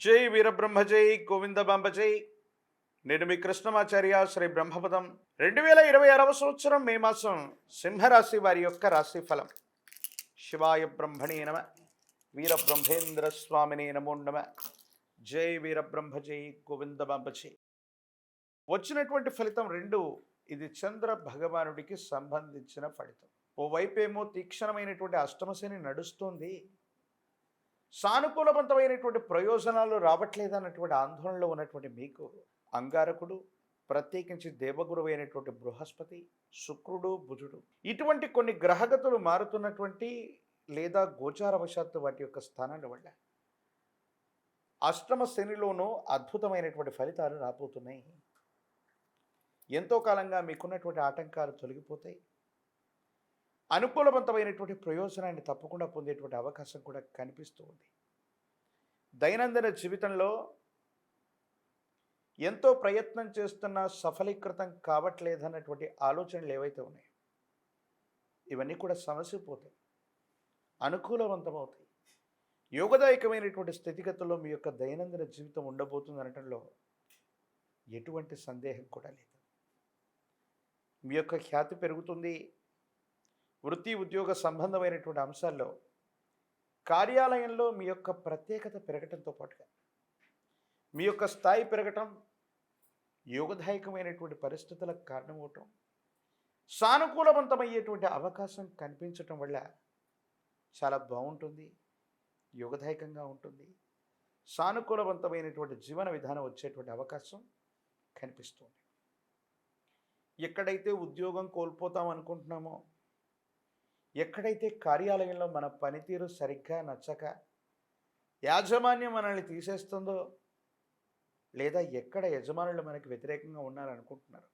జై వీరబ్రహ్మ జై గోవిందబాంబ జై. నేను మీ కృష్ణమాచార్య శ్రీ బ్రహ్మపదం. 2026 సంవత్సరం మే మాసం సింహరాశి వారి యొక్క రాశి ఫలం. శివాయ బ్రహ్మణే నమ. వీరబ్రహ్మేంద్ర స్వామినే నమో నమ. జై వీరబ్రహ్మ జై గోవిందబాంబ జై. వచ్చినటువంటి ఫలితం రెండు. ఇది చంద్ర భగవానుడికి సంబంధించిన ఫలితం. ఓవైపేమో తీక్షణమైనటువంటి అష్టమశని నడుస్తుంది. సానుకూలవంతమైనటువంటి ప్రయోజనాలు రావట్లేదన్నటువంటి ఆందోళనలో ఉన్నటువంటి మీకు అంగారకుడు, ప్రత్యేకించి దేవగురువు అయినటువంటి బృహస్పతి, శుక్రుడు, బుధుడు ఇటువంటి కొన్ని గ్రహగతులు మారుతున్నటువంటి లేదా గోచారవశాత్తు వాటి యొక్క స్థానాల వల్ల అష్టమ శనిలోనూ అద్భుతమైనటువంటి ఫలితాలు రాబోతున్నాయి. ఎంతో కాలంగా మీకున్నటువంటి ఆటంకాలు తొలగిపోతాయి. అనుకూలవంతమైనటువంటి ప్రయోజనాన్ని తప్పకుండా పొందేటువంటి అవకాశం కూడా కనిపిస్తూ ఉంది. దైనందిన జీవితంలో ఎంతో ప్రయత్నం చేస్తున్నా సఫలీకృతం కావట్లేదన్నటువంటి ఆలోచనలు ఏవైతే ఉన్నాయో ఇవన్నీ కూడా సమసిపోతాయి, అనుకూలవంతమవుతాయి. యోగదాయకమైనటువంటి స్థితిగతుల్లో మీ యొక్క దైనందిన జీవితం ఉండబోతుంది అనటంలో ఎటువంటి సందేహం కూడా లేదు. మీ యొక్క ఖ్యాతి పెరుగుతుంది. వృత్తి ఉద్యోగ సంబంధమైనటువంటి అంశాల్లో కార్యాలయంలో మీ యొక్క ప్రత్యేకత పెరగటంతో పాటుగా మీ యొక్క స్థాయి పెరగటం, యోగదాయకమైనటువంటి పరిస్థితులకు కారణమవటం, సానుకూలవంతమయ్యేటువంటి అవకాశం కనిపించటం వల్ల చాలా బాగుంటుంది, యోగదాయకంగా ఉంటుంది. సానుకూలవంతమైనటువంటి జీవన విధానం వచ్చేటువంటి అవకాశం కనిపిస్తుంది. ఎక్కడైతే ఉద్యోగం కోల్పోతాం అనుకుంటున్నామో, ఎక్కడైతే కార్యాలయంలో మన పనితీరు సరిగ్గా నచ్చక యాజమాన్యం మనల్ని తీసేస్తుందో, లేదా ఎక్కడ యజమానులు మనకి వ్యతిరేకంగా ఉన్నారనుకుంటున్నారు,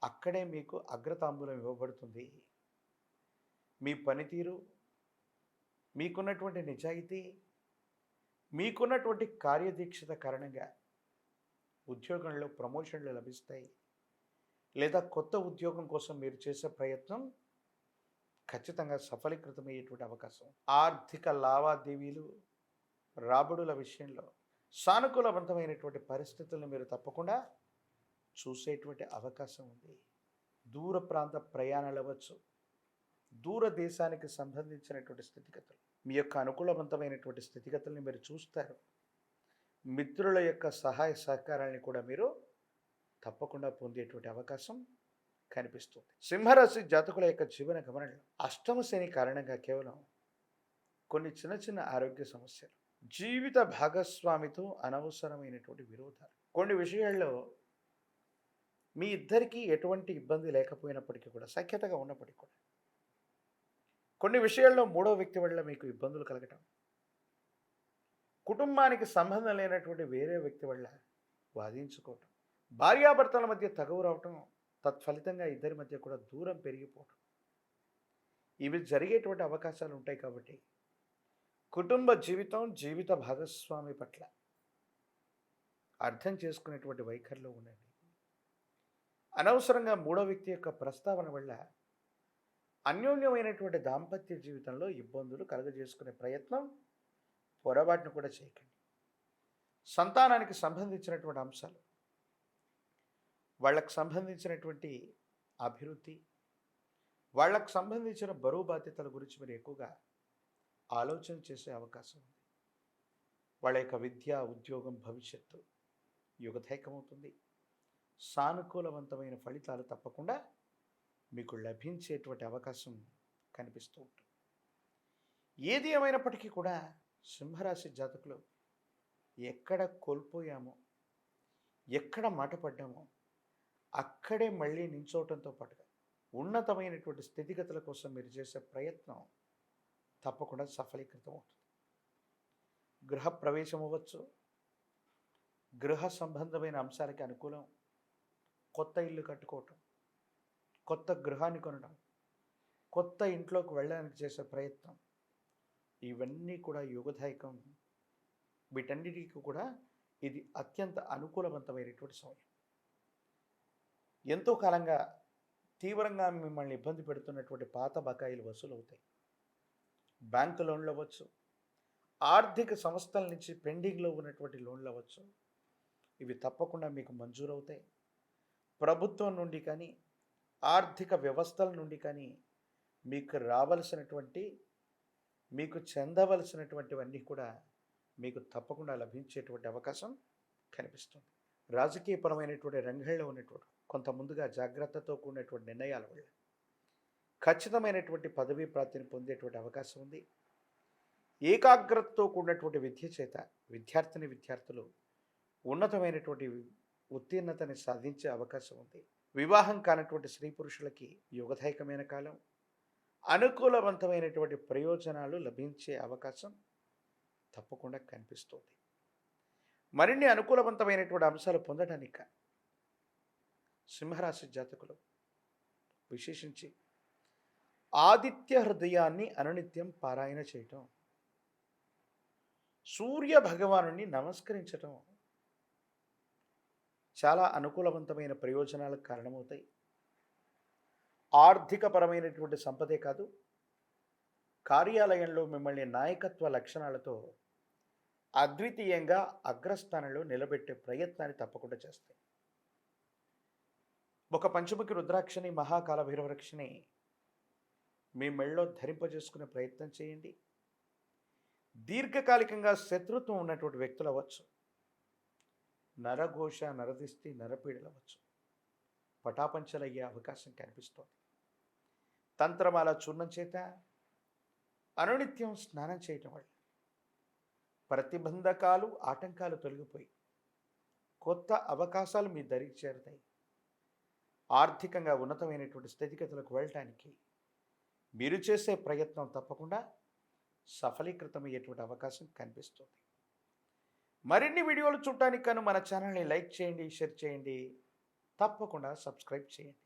అక్కడే మీకు అగ్రతాంబూలం ఇవ్వబడుతుంది. మీ పనితీరు, మీకున్నటువంటి నిజాయితీ, మీకున్నటువంటి కార్యదీక్షత కారణంగా ఉద్యోగంలో ప్రమోషన్లు లభిస్తాయి. లేదా కొత్త ఉద్యోగం కోసం మీరు చేసే ప్రయత్నం ఖచ్చితంగా సఫలీకృతమయ్యేటువంటి అవకాశం. ఆర్థిక లావాదేవీలు, రాబడుల విషయంలో సానుకూలవంతమైనటువంటి పరిస్థితులను మీరు తప్పకుండా చూసేటువంటి అవకాశం ఉంది. దూర ప్రాంత ప్రయాణాలు అవ్వచ్చు, దూర దేశానికి సంబంధించినటువంటి స్థితిగతులు, మీ యొక్క అనుకూలవంతమైనటువంటి స్థితిగతుల్ని మీరు చూస్తారు. మిత్రుల యొక్క సహాయ సహకారాన్ని కూడా మీరు తప్పకుండా పొందేటువంటి అవకాశం కనిపిస్తుంది. సింహరాశి జాతకుల యొక్క జీవన గమనంలో అష్టమ శని కారణంగా కేవలం కొన్ని చిన్న చిన్న ఆరోగ్య సమస్యలు, జీవిత భాగస్వామితో అనవసరమైనటువంటి విరోధాలు, కొన్ని విషయాల్లో మీ ఇద్దరికీ ఎటువంటి ఇబ్బంది లేకపోయినప్పటికీ కూడా, సఖ్యతగా ఉన్నప్పటికీ కూడా కొన్ని విషయాల్లో మూడో వ్యక్తి వల్ల మీకు ఇబ్బందులు కలగటం, కుటుంబానికి సంబంధం లేనటువంటి వేరే వ్యక్తి వల్ల వాదించుకోవటం, భార్యాభర్తల మధ్య తగవు రావటం, తత్ఫలితంగా ఇద్దరి మధ్య కూడా దూరం పెరిగిపోవటం, ఇవి జరిగేటువంటి అవకాశాలు ఉంటాయి. కాబట్టి కుటుంబ జీవితం, జీవిత భాగస్వామి పట్ల అర్థం చేసుకునేటువంటి వైఖరిలో ఉండండి. అనవసరంగా మూడో వ్యక్తి యొక్క ప్రస్తావన వల్ల అన్యోన్యమైనటువంటి దాంపత్య జీవితంలో ఇబ్బందులు కలుగజేసుకునే ప్రయత్నం, పొరపాటును కూడా చేయకండి. సంతానానికి సంబంధించినటువంటి అంశాలు, వాళ్ళకు సంబంధించినటువంటి అభివృద్ధి, వాళ్ళకు సంబంధించిన బరువు బాధ్యతల గురించి మీరు ఎక్కువగా ఆలోచన చేసే అవకాశం ఉంది. వాళ్ళ యొక్క విద్య, ఉద్యోగం, భవిష్యత్తు యుగదాయకమవుతుంది. సానుకూలవంతమైన ఫలితాలు తప్పకుండా మీకు లభించేటువంటి అవకాశం కనిపిస్తూ ఉంటుంది. ఏది ఏమైనప్పటికీ కూడా సింహరాశి జాతకులు ఎక్కడ కోల్పోయామో, ఎక్కడ మాట పడ్డామో అక్కడే మళ్ళీ నించోవటంతో పాటుగా ఉన్నతమైనటువంటి స్థితిగతుల కోసం మీరు చేసే ప్రయత్నం తప్పకుండా సఫలీకృతం అవుతుంది. గృహ ప్రవేశం అవ్వచ్చు, గృహ సంబంధమైన అంశాలకి అనుకూలం, కొత్త ఇల్లు కట్టుకోవటం, కొత్త గృహాన్ని కొనడం, కొత్త ఇంట్లోకి వెళ్ళడానికి చేసే ప్రయత్నం, ఇవన్నీ కూడా యోగదాయకం. వీటన్నిటికీ కూడా ఇది అత్యంత అనుకూలవంతమైనటువంటి సమయం. ఎంతో కాలంగా తీవ్రంగా మిమ్మల్ని ఇబ్బంది పెడుతున్నటువంటి పాత బకాయిలు వసూలు అవుతాయి. బ్యాంకు లోన్లు అవ్వచ్చు, ఆర్థిక సంస్థల నుంచి పెండింగ్లో ఉన్నటువంటి లోన్లు అవ్వచ్చు, ఇవి తప్పకుండా మీకు మంజూరవుతాయి. ప్రభుత్వం నుండి కానీ, ఆర్థిక వ్యవస్థల నుండి కానీ మీకు రావలసినటువంటి, మీకు చెందవలసినటువంటివన్నీ కూడా మీకు తప్పకుండా లభించేటువంటి అవకాశం కనిపిస్తుంది. రాజకీయపరమైనటువంటి రంగంలో ఉన్నటువంటి కొంత ముందుగా జాగ్రత్తతో కూడినటువంటి నిర్ణయాల వల్ల ఖచ్చితమైనటువంటి పదవీ ప్రాప్తిని పొందేటువంటి అవకాశం ఉంది. ఏకాగ్రతతో కూడినటువంటి విద్య చేత విద్యార్థులు ఉన్నతమైనటువంటి ఉత్తీర్ణతని సాధించే అవకాశం ఉంది. వివాహం కానటువంటి స్త్రీ పురుషులకి యోగదాయకమైన కాలం, అనుకూలవంతమైనటువంటి ప్రయోజనాలు లభించే అవకాశం తప్పకుండా కనిపిస్తుంది. మరిన్ని అనుకూలవంతమైనటువంటి అంశాలు పొందడానికి సింహరాశి జాతకులు విశేషించి ఆదిత్య హృదయాన్ని అనునిత్యం పారాయణ చేయటం, సూర్య భగవానుని నమస్కరించటం చాలా అనుకూలవంతమైన ప్రయోజనాలకు కారణమవుతాయి. ఆర్థికపరమైనటువంటి సంపదే కాదు, కార్యాలయంలో మిమ్మల్ని నాయకత్వ లక్షణాలతో అద్వితీయంగా అగ్రస్థానంలో నిలబెట్టే ప్రయత్నాన్ని తప్పకుండా చేస్తాయి. ఒక పంచముఖి రుద్రాక్షని, మహాకాల భైరవరక్షని మీ మెళ్ళలో ధరింపజేసుకునే ప్రయత్నం చేయండి. దీర్ఘకాలికంగా శత్రుత్వం ఉన్నటువంటి వ్యక్తులు అవ్వచ్చు, నరఘోష, నరదిష్టి, నరపీడలు అవ్వచ్చు, పటాపంచలయ్యే అవకాశం కనిపిస్తోంది. తంత్రమాల చూర్ణం చేత అనునిత్యం స్నానం చేయటం వల్ల ప్రతిబంధకాలు, ఆటంకాలు తొలగిపోయి కొత్త అవకాశాలు మీ దరికి చేరుతాయి. ఆర్థికంగా ఉన్నతమైనటువంటి స్థితిగతులకు వెళ్ళటానికి మీరు చేసే ప్రయత్నం తప్పకుండా సఫలీకృతమయ్యేటువంటి అవకాశం కనిపిస్తుంది. మరిన్ని వీడియోలు చూడటానికి మన ఛానల్ని లైక్ చేయండి, షేర్ చేయండి, తప్పకుండా సబ్స్క్రైబ్ చేయండి.